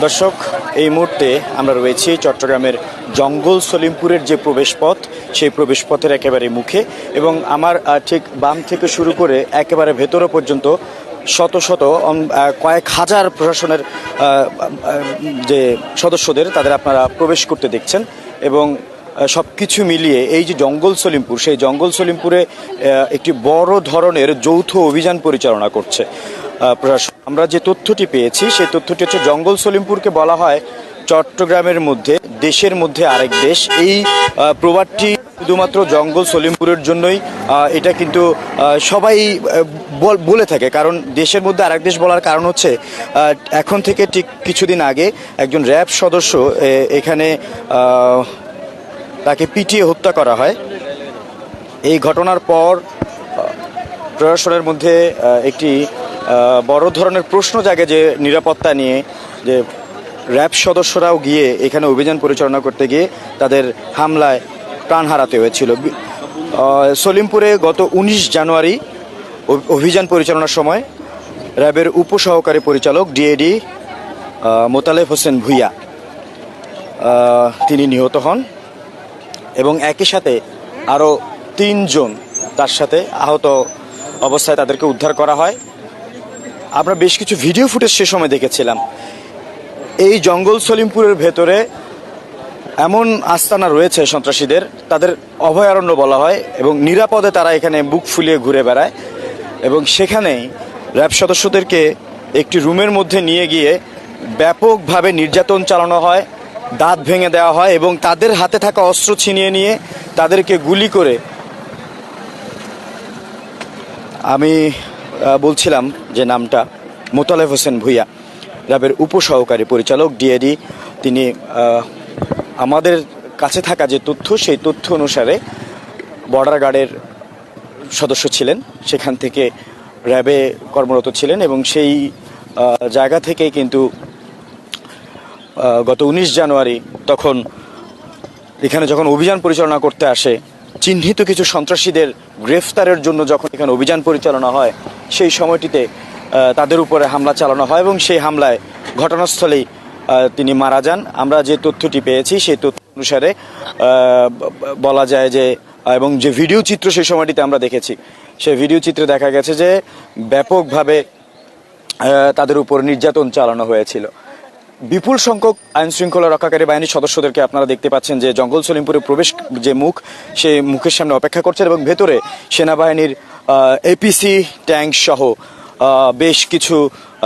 দর্শক, এই মুহূর্তে আমরা রয়েছি চট্টগ্রামের জঙ্গল সলিমপুরের যে প্রবেশপথ, সেই প্রবেশপথের একেবারে মুখে, এবং আমার ঠিক বাম থেকে শুরু করে একেবারে ভেতরে পর্যন্ত শত শত কয়েক হাজার প্রশাসনের যে সদস্যদের তাদের আপনারা প্রবেশ করতে দেখছেন। এবং সব কিছু মিলিয়ে এই যে জঙ্গল সলিমপুর, সেই জঙ্গল সলিমপুরে একটি বড় ধরনের যৌথ অভিযান পরিচালনা করছে প্রশাসন। আমরা যে তথ্যটি পেয়েছি সেই তথ্যটি হচ্ছে জঙ্গল সলিমপুরকে বলা হয় চট্টগ্রামের মধ্যে দেশের মধ্যে আরেক দেশ। এই প্রবাদটি শুধুমাত্র জঙ্গল সলিমপুরের জন্যই এটা কিন্তু সবাই বলে থাকে, কারণ দেশের মধ্যে আরেক দেশ বলার কারণ হচ্ছে এখন থেকে ঠিক কিছুদিন আগে একজন র্যাব সদস্য এখানে তাকে পিটিয়ে হত্যা করা হয়। এই ঘটনার পর প্রশাসনের মধ্যে একটি বড় ধরনের প্রশ্ন জাগে যে নিরাপত্তা নিয়ে, যে র্যাব সদস্যরাও গিয়ে এখানে অভিযান পরিচালনা করতে গিয়ে তাদের হামলায় প্রাণ হারাতে হয়েছিল। সলিমপুরে গত 19 জানুয়ারি অভিযান পরিচালনার সময় র্যাবের উপসহকারী পরিচালক ডিএডি মোতালেব হোসেন ভুইয়া তিনি নিহত হন এবং একই সাথে আরও 3 জন তার সাথে আহত অবস্থায় তাদেরকে উদ্ধার করা হয়। আমরা বেশ কিছু ভিডিও ফুটেজ সে সময় দেখেছিলাম। এই জঙ্গল সলিমপুরের ভেতরে এমন আস্তানা রয়েছে সন্ত্রাসীদের, তাদের অভয়ারণ্য বলা হয়, এবং নিরাপদে তারা এখানে বুক ফুলিয়ে ঘুরে বেড়ায়। এবং সেখানেই র্যাব সদস্যদেরকে একটি রুমের মধ্যে নিয়ে গিয়ে ব্যাপকভাবে নির্যাতন চালানো হয়, দাঁত ভেঙে দেওয়া হয় এবং তাদের হাতে থাকা অস্ত্র ছিনিয়ে নিয়ে তাদেরকে গুলি করে, আমি বলছিলাম যে নামটা মোতালেব হোসেন ভুইয়া, র্যাবের উপসহকারী পরিচালক ডিএডি, তিনি আমাদের কাছে থাকা যে তথ্য সেই তথ্য অনুসারে বর্ডার গার্ডের সদস্য ছিলেন, সেখান থেকে র্যাবে কর্মরত ছিলেন এবং সেই জায়গা থেকে কিন্তু গত 19 জানুয়ারি তখন এখানে যখন অভিযান পরিচালনা করতে আসে, চিহ্নিত কিছু সন্ত্রাসীদের গ্রেফতারের জন্য যখন এখানে অভিযান পরিচালনা হয়, সেই সময়টিতে তাদের উপরে হামলা চালানো হয় এবং সেই হামলায় ঘটনাস্থলেই তিনি মারা যান। আমরা যে তথ্যটি পেয়েছি সেই তথ্য অনুসারে বলা যায় যে, এবং যে ভিডিও চিত্র সেই সময়টিতে আমরা দেখেছি, সেই ভিডিও চিত্রে দেখা গেছে যে ব্যাপকভাবে তাদের উপর নির্যাতন চালানো হয়েছিল। বিপুল সংখ্যক আইন শৃঙ্খলা রক্ষাকারী বাহিনীর সদস্যদেরকে আপনারা দেখতে পাচ্ছেন যে জঙ্গল সলিমপুরে প্রবেশ যে মুখ, সেই মুখের সামনে অপেক্ষা করছেন এবং ভেতরে সেনাবাহিনীর এপিসি ট্যাঙ্ক সহ বেশ কিছু